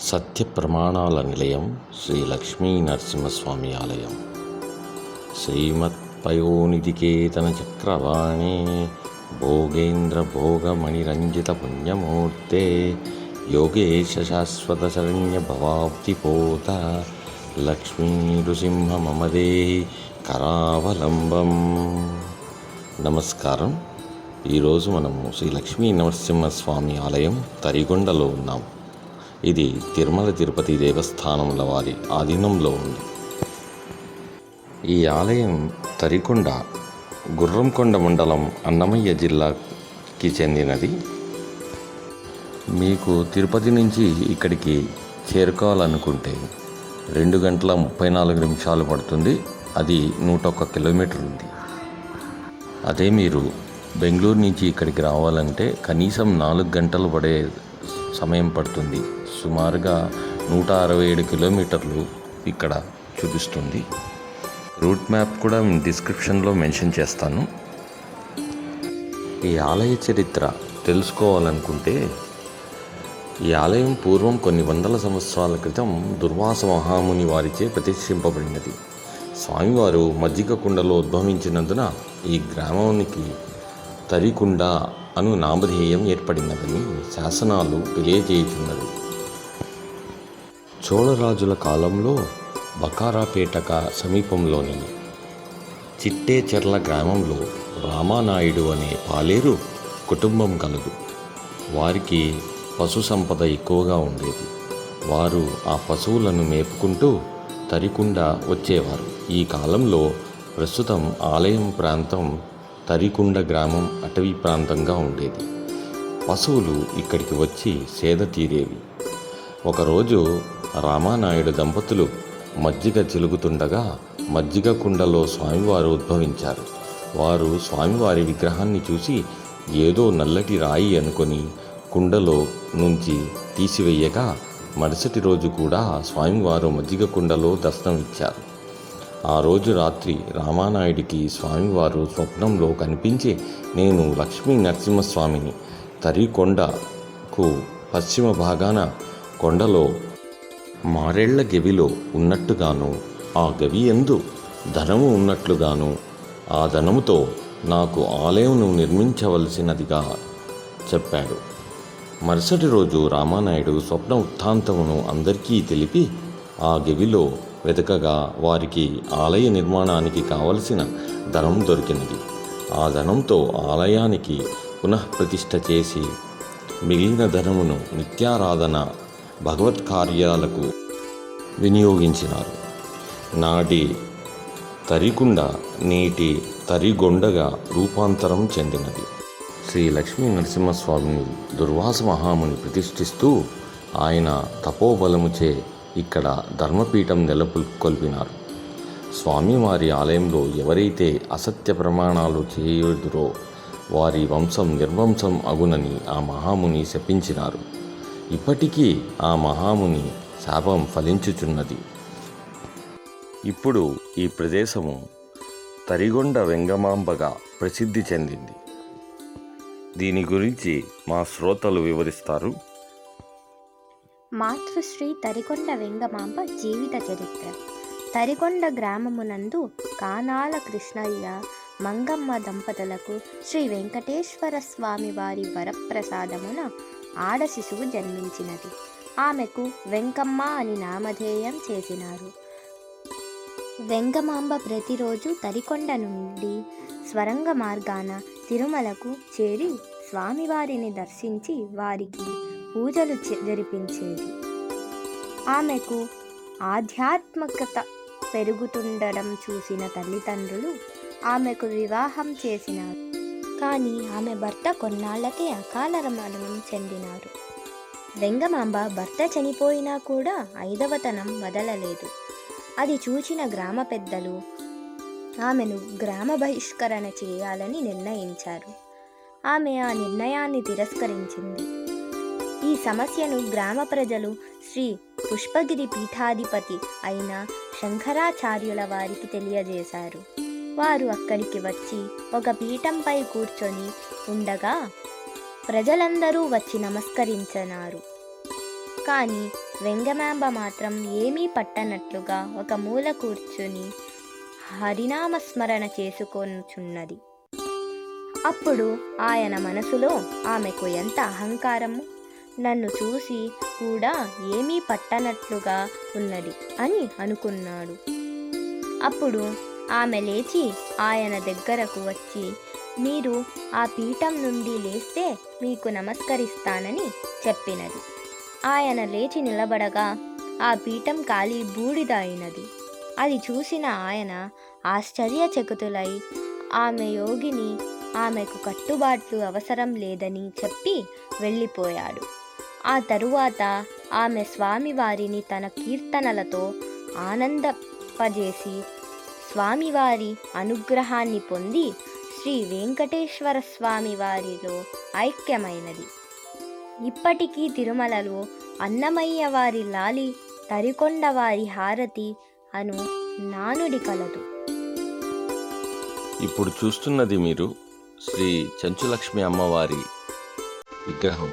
సత్య ప్రమాణాల నిలయం శ్రీ లక్ష్మీ నరసింహస్వామి ఆలయం. శ్రీమత్పయోనిధికేతన చక్రవాణే భోగేంద్ర భోగమణిరంజిత పుణ్యమూర్తే యోగేశ శాశ్వత శరణ్య భవాబ్ధిపోత లక్ష్మీ నృసింహ మమదేహి కరావలంబం. నమస్కారం. ఈరోజు మనము శ్రీ లక్ష్మీ నరసింహస్వామి ఆలయం తరిగొండలో ఉన్నాం. ఇది తిరుమల తిరుపతి దేవస్థానముల వారి ఆధీనంలో ఉంది. ఈ ఆలయం తరికొండ గుర్రంకొండ మండలం అన్నమయ్య జిల్లాకి చెందినది. మీకు తిరుపతి నుంచి ఇక్కడికి చేరుకోవాలనుకుంటే 2 గంటల 34 నిమిషాలు పడుతుంది. అది 101 కిలోమీటర్ ఉంది. అదే మీరు బెంగళూరు నుంచి ఇక్కడికి రావాలంటే కనీసం 4 గంటలు పడే సమయం పడుతుంది. సుమారుగా 167 కిలోమీటర్లు ఇక్కడ చూపిస్తుంది. రూట్ మ్యాప్ కూడా డిస్క్రిప్షన్లో మెన్షన్ చేస్తాను. ఈ ఆలయ చరిత్ర తెలుసుకోవాలనుకుంటే ఈ ఆలయం పూర్వం కొన్ని వందల సంవత్సరాల క్రితం దుర్వాస మహాముని వారిచే ప్రతిష్ఠింపబడినది. స్వామివారు మజ్జిగ కుండలో ఉద్భవించినందున ఈ గ్రామానికి తరికొండ అను నామధేయం ఏర్పడినదని శాసనాలు తెలియజేయుచున్నవి. చోళరాజుల కాలంలో బకారాపేటక సమీపంలోని చిట్టేచెర్ల గ్రామంలో రామానాయుడు అనే పాలేరు కుటుంబం కలదు. వారికి పశు సంపద ఎక్కువగా ఉండేది. వారు ఆ పశువులను మేపుకుంటూ తరికొండ వచ్చేవారు. ఈ కాలంలో ప్రస్తుతం ఆలయం ప్రాంతం తరికొండ గ్రామం అటవీ ప్రాంతంగా ఉండేది. పశువులు ఇక్కడికి వచ్చి సేద తీరేవి. ఒకరోజు రామానాయుడు దంపతులు మజ్జిగ చిలుగుతుండగా మజ్జిగ కుండలో స్వామివారు ఉద్భవించారు. వారు స్వామివారి విగ్రహాన్ని చూసి ఏదో నల్లటి రాయి అనుకొని కుండలో నుంచి తీసివేయగా మరుసటి రోజు కూడా స్వామివారు మజ్జిగ కుండలో దర్శనం ఇచ్చారు. ఆ రోజు రాత్రి రామానాయుడికి స్వామివారు స్వప్నంలో కనిపించి, నేను లక్ష్మీ నరసింహస్వామిని, తరికొండకు పశ్చిమ భాగాన కొండలో మారేళ్ల గవిలో ఉన్నట్టుగాను, ఆ గవి యందు ధనము ఉన్నట్లుగాను, ఆ ధనముతో నాకు ఆలయమును నిర్మించవలసినదిగా చెప్పాడు. మరుసటి రోజు రామానాయుడు స్వప్న వృత్తాంతమును అందరికీ తెలిపి ఆ గవిలో వెతకగా వారికి ఆలయ నిర్మాణానికి కావలసిన ధనం దొరికినది. ఆ ధనంతో ఆలయానికి పునఃప్రతిష్ఠ చేసి మిగిలిన ధనమును నిత్యారాధన భగవత్ కార్యాలకు వినియోగించినారు. నాటి తరికొండ నేటి తరిగొండగా రూపాంతరం చెందినది. శ్రీ లక్ష్మీ నరసింహస్వామిని దుర్వాస మహాముని ప్రతిష్ఠిస్తూ ఆయన తపోబలముచే ఇక్కడ ధర్మపీఠం నెలకొల్పినారు. స్వామివారి ఆలయంలో ఎవరైతే అసత్య ప్రమాణాలు చేయుదురో వారి వంశం నిర్వంశం అగునని ఆ మహాముని శపించినారు. ఇప్పటికీ ఆ మహాముని శాపం ఫలించుచున్నది. ఇప్పుడు ఈ ప్రదేశము తరిగొండ వెంగమాంబగా ప్రసిద్ధి చెందింది. దీని గురించి మా శ్రోతలు వివరిస్తారు. మాతృశ్రీ తరికొండ వెంగమాంబ జీవిత చరిత్ర. తరికొండ గ్రామమునందు కానాల కృష్ణయ్య మంగమ్మ దంపతులకు శ్రీ వెంకటేశ్వర స్వామి వారి వరప్రసాదమున ఆడ శిశువు జన్మించినది. ఆమెకు వెంకమ్మ అని నామధేయం చేసినారు. వెంగమాంబ ప్రతిరోజు తరికొండ నుండి స్వరంగ మార్గాన తిరుమలకు చేరి స్వామివారిని దర్శించి వారికి పూజలు జరిపించేది. ఆమెకు ఆధ్యాత్మికత పెరుగుతుండడం చూసిన తల్లిదండ్రులు ఆమెకు వివాహం చేసినారు. కానీ ఆమె భర్త కొన్నాళ్లకే అకాల మరణం చెందినారు. వెంగమాంబ భర్త చనిపోయినా కూడా 5వతనం వదలలేదు. అది చూచిన గ్రామ పెద్దలు ఆమెను గ్రామ బహిష్కరణ చేయాలని నిర్ణయించారు. ఆమె ఆ నిర్ణయాన్ని తిరస్కరించింది. ఈ సమస్యను గ్రామ ప్రజలు శ్రీ పుష్పగిరి పీఠాధిపతి అయిన శంకరాచార్యుల వారికి తెలియజేశారు. వారు అక్కడికి వచ్చి ఒక పీఠంపై కూర్చొని ఉండగా ప్రజలందరూ వచ్చి నమస్కరించినారు. కానీ వెంగమాంబ మాత్రం ఏమీ పట్టనట్లుగా ఒక మూల కూర్చుని హరినామస్మరణ చేసుకొనుచున్నది. అప్పుడు ఆయన మనసులో, ఆమెకు ఎంత అహంకారము, నన్ను చూసి కూడా ఏమీ పట్టనట్లుగా ఉన్నది అని అనుకున్నాడు. అప్పుడు ఆమె లేచి ఆయన దగ్గరకు వచ్చి, మీరు ఆ పీఠం నుండి లేస్తే మీకు నమస్కరిస్తానని చెప్పినది. ఆయన లేచి నిలబడగా ఆ పీఠం కాలి బూడిద అయినది. అది చూసిన ఆయన ఆశ్చర్యచకితులై ఆమె యోగిని, ఆమెకు కట్టుబాట్లు అవసరం లేదని చెప్పి వెళ్ళిపోయాడు. ఆ తరువాత ఆమె స్వామివారిని తన కీర్తనలతో ఆనందపజేసి స్వామివారి అనుగ్రహాన్ని పొంది శ్రీ వెంకటేశ్వర స్వామి వారిలో ఐక్యమైనది. ఇప్పటికీ తిరుమలలో అన్నమయ్య వారి లాలి, తరికొండ వారి హారతి అను నానుడి కలదు. ఇప్పుడు చూస్తున్నది మీరు శ్రీ చెంచులక్ష్మి అమ్మవారి విగ్రహం.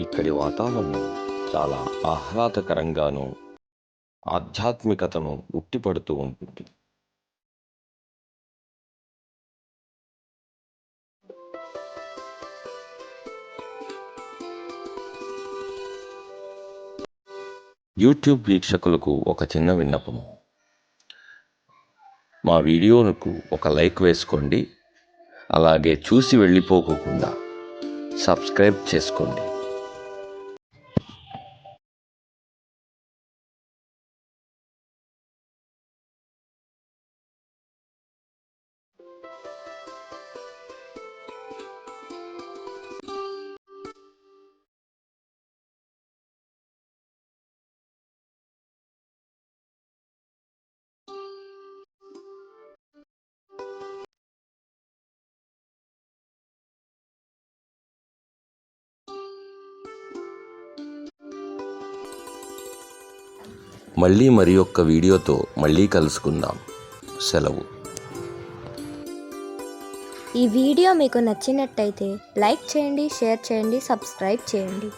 ఇక్కడి వాతావరణం చాలా ఆహ్లాదకరంగాను ఆధ్యాత్మికతను ఉట్టిపడుతూ ఉంటుంది. యూట్యూబ్ వీక్షకులకు ఒక చిన్న విన్నపం. మా వీడియోలకు ఒక లైక్ వేసుకోండి. అలాగే చూసి వెళ్ళిపోకుండా సబ్స్క్రైబ్ చేసుకోండి. మళ్ళీ మరి ఒక్క వీడియోతో మళ్ళీ కలుసుకుందాం. సెలవు. ఈ వీడియో మీకు నచ్చినట్టయితే లైక్ చేయండి, షేర్ చేయండి, సబ్స్క్రైబ్ చేయండి.